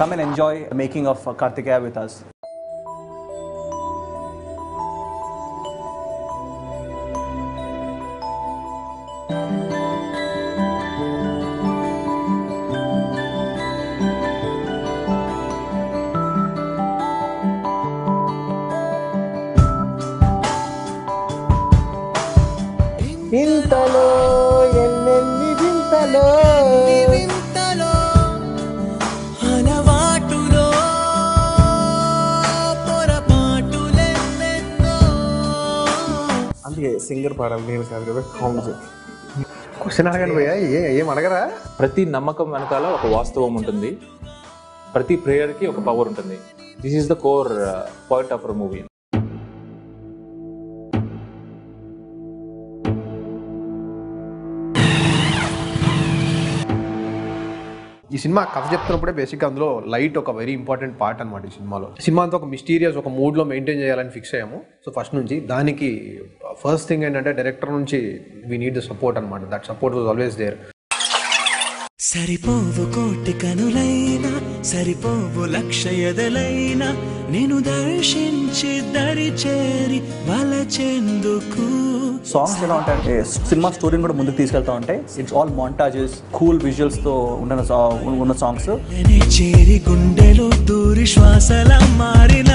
come and enjoy the making of Kartikeya with us. వింతలో ఎన్నెన్ని వింతలో అలవాటులో పొరపాటులెన్నెన్నో. అందుకే singer పాడాలి, నేను కాదు కదా. క్వశ్చన్ అడగండి భయ్యా, ఏం అడగరా? ప్రతి నమ్మకం వెనకాల ఒక వాస్తవం ఉంటుంది, ప్రతి ప్రేయర్కి ఒక పవర్ ఉంటుంది. This is the core point of our movie. ఈ సినిమా కథ చెప్తున్నప్పుడే బేసిక్గా అందులో లైట్ ఒక వెరీ ఇంపార్టెంట్ పార్ట్ అనమాట. ఈ సినిమా అంతా ఒక మిస్టీరియస్ ఒక మూడ్లో మెయింటైన్ చేయాలని ఫిక్స్ అయ్యాము. సో ఫస్ట్ నుంచి దానికి ఫస్ట్ థింగ్ ఏంటంటే డైరెక్టర్ నుంచి వీ నీడ్ ద సపోర్ట్ అనమాట. That support was always there. సరిపోవు కోటి కనులైనా, సరిపోవు లక్ష ఎదలైనా, నేను దర్శించి దరి చేరి వలచెందుకు. సాంగ్స్ ఎలా ఉంటాయంటే సినిమా స్టోరీని కూడా ముందుకు తీసుకెళ్తా ఉంటాయి. It's all montages, cool visuals తో ఉన్న సాంగ్స్. చేరి గుండెలో దూరి శ్వాసల మారిన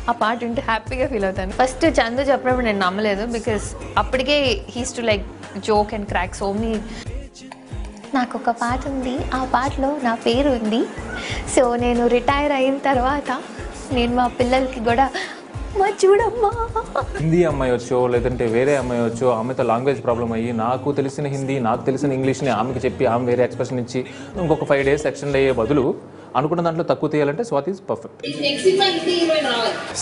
ఆ పాట ఉంటే హ్యాపీగా ఫీల్ అవుతాను. ఫస్ట్ చందు చెప్పినప్పుడు నేను నమ్మలేదు, బికాస్ అప్పటికే he's to like joke and crack so many. నాకు ఒక పాట ఉంది, ఆ పాటలో నా పేరు ఉంది. సో నేను రిటైర్ అయిన తర్వాత నేను మా పిల్లలకి కూడా మా చూడమ్మా హిందీ అమ్మాయి వచ్చో లేదంటే వేరే అమ్మాయి వచ్చో ఆమెతో లాంగ్వేజ్ ప్రాబ్లం అయ్యి నాకు తెలిసిన హిందీ నాకు తెలిసిన ఇంగ్లీష్ని ఆమెకి చెప్పి ఆమె వేరే ఎక్స్ప్రెషన్ ఇచ్చి ఇంకొక 5 days ఎక్స్టెండ్ అయ్యే బదులు అనుకున్న దాంట్లో తక్కువ తీయాలంటే స్వాతి ఈజ్ పర్ఫెక్ట్.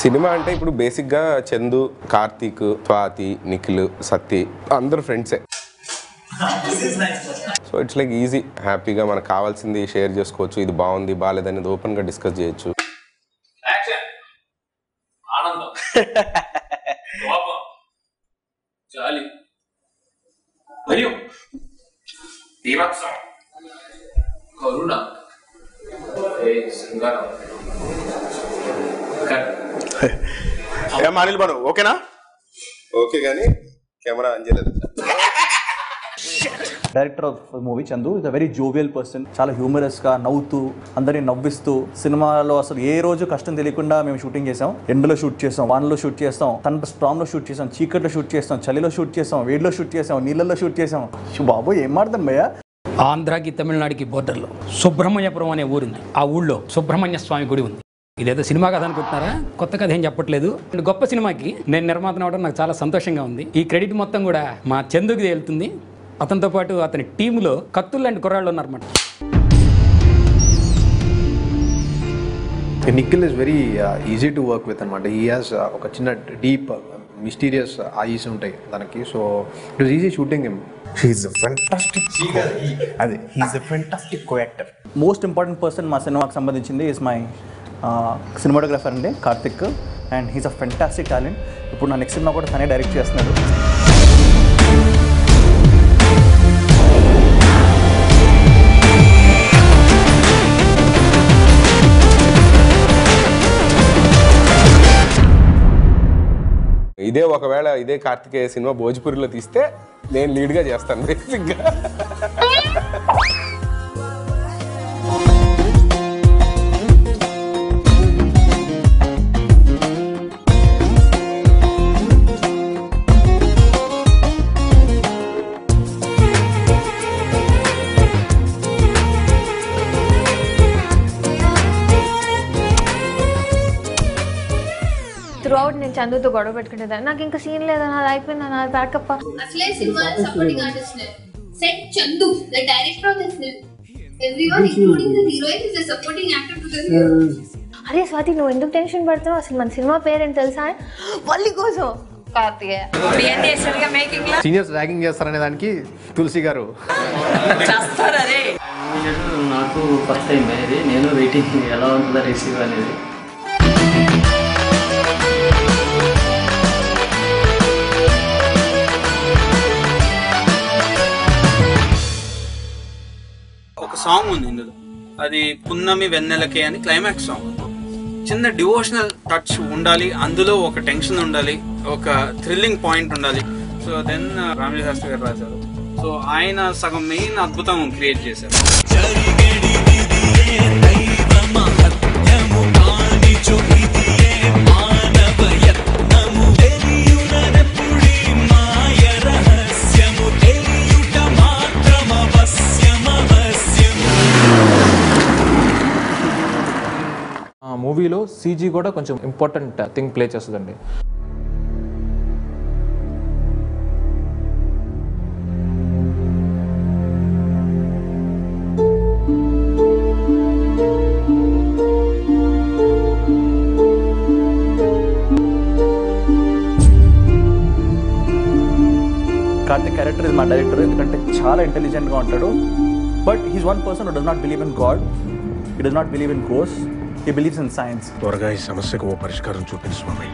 సినిమా అంటే ఇప్పుడు బేసిక్గా చందు, కార్తీక్, స్వాతి, నిఖిల్, సత్తి అందరూ ఫ్రెండ్సే. సో ఇట్స్ లైక్ ఈజీ, హ్యాపీగా మనకు కావాల్సింది షేర్ చేసుకోవచ్చు. ఇది బాగుంది బాగాలేదనేది ఓపెన్గా డిస్కస్ చేయొచ్చు. ఆనందం, కోపం, జాలి, భయం, దీవత్సం, కరుణ, శృంగారం. అనిల్ బాను ఓకేనా? ఓకే కానీ కెమెరా ఆన్ చేయలేదు. Director of movie Chandu is a very jovial person. చాలా హ్యూమరస్గా నవ్వుతూ అందరినీ నవ్విస్తూ, సినిమాలో అసలు ఏ రోజు కష్టం తెలియకుండా మేము షూటింగ్ చేసాం. ఎండలో షూట్ చేస్తాం, వానలో షూట్ చేస్తాం, స్ట్రామ్లో షూట్ చేసాం, చీకట్లో షూట్ చేస్తాం, చలిలో షూట్ చేసాం, వేడిలో షూట్ చేసాం, నీళ్ళల్లో షూట్ చేసాం. బాబు ఏం మాడతాం భయ్యా. ఆంధ్రాకి తమిళనాడుకి బోర్డర్లో సుబ్రహ్మణ్యపురం అనే ఊరుంది. ఆ ఊళ్ళో సుబ్రహ్మణ్య స్వామి గుడి ఉంది. ఇదేదో సినిమా కథ అనుకుంటున్నారా? కొత్త కథ ఏం చెప్పట్లేదు. గొప్ప సినిమాకి నేను నిర్మాతను అవడం నాకు చాలా సంతోషంగా ఉంది. ఈ క్రెడిట్ మొత్తం కూడా మా చందుకి వెళ్తుంది. అతనితో పాటు అతని టీంలో కత్తులు లాంటి కుర్రాళ్ళు ఉన్నారన్నమాట. Nikhil is very easy to work with అనమాట. హీ హాస్ ఒక చిన్న డీప్ మిస్టీరియస్ ఐస్ ఉంటాయి దానికి. So it was easy shooting him. He's a fantastic co-actor. Most important person మా సినిమాకి సంబంధించింది ఇస్ మై సినిమాటోగ్రఫర్ అండి Karthik, and he's a fantastic talent. ఇప్పుడు నా నెక్స్ట్ సినిమా కూడా తనే డైరెక్ట్ చేస్తున్నాడు. ఇదే ఒకవేళ ఇదే కార్తికేయ సినిమా భోజ్పురిలో తీస్తే నేను లీడ్గా చేస్తాను బేసిక్గా. త్రూ అవుట్ నేను చందుతో గొడవ పెట్టుకునేదాన్ని. నాకు ఇంకా సీన్ లేదని, అది అయిపోయింది, అది బ్యాకప్. అసలే cinema supporting artist set Chandu the director of this film. Everyone including the heroine is the supporting actor to the hero. అరే స్వాతి, నువ్వు ఎందుకు టెన్షన్ పడుతున్నావు? అసలు మన సినిమా పేరేంటి తెలుసా? వల్లి కోసం కార్తికేయ. సీనియర్స్ ర్యాగింగ్ చేస్తారనే దానికి తులసి గారు నాకు ఫస్ట్ టైం ఇది. నేను వెయిటింగ్ ఎలా ఉంటుందో రిసీవ్ అనేది. ఒక సాంగ్ ఉంది ఇందులో, అది పున్నమి వెన్నెలకే అని క్లైమాక్స్ సాంగ్. చిన్న డివోషనల్ టచ్ ఉండాలి అందులో, ఒక టెన్షన్ ఉండాలి, ఒక థ్రిల్లింగ్ పాయింట్ ఉండాలి. సో దెన్ రామజీ శాస్త్రి గారు రాశారు. సో ఆయన సగం మెయిన్ అద్భుతం క్రియేట్ చేశారు. ఆ మూవీలో సీజీ కూడా కొంచెం ఇంపార్టెంట్ థింగ్ ప్లే చేస్తుందండి. కార్తిక్ క్యారెక్టర్ ఇస్ మా డైరెక్టర్, ఎందుకంటే చాలా ఇంటెలిజెంట్గా ఉంటాడు. But he's one person who does not believe in God, he does not believe in ghost, he believes in science. త్వరగా ఈ సమస్యకు ఓ పరిష్కారం చూపించు స్వామి.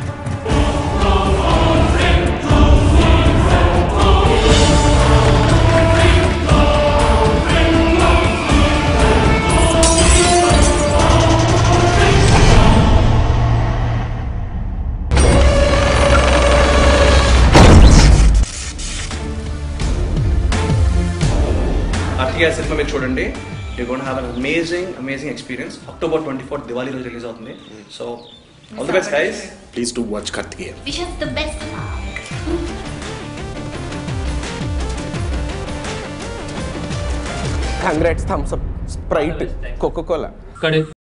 కార్తికేయ సినిమా మీరు చూడండి, you gonna have an amazing experience. October 24th Diwali రోజు రిలీజ్ అవుతుంది. So all the best guys, please do watch Karthikeya. Wish us the best. Congrats, Thums Up, Sprite, Coca Cola.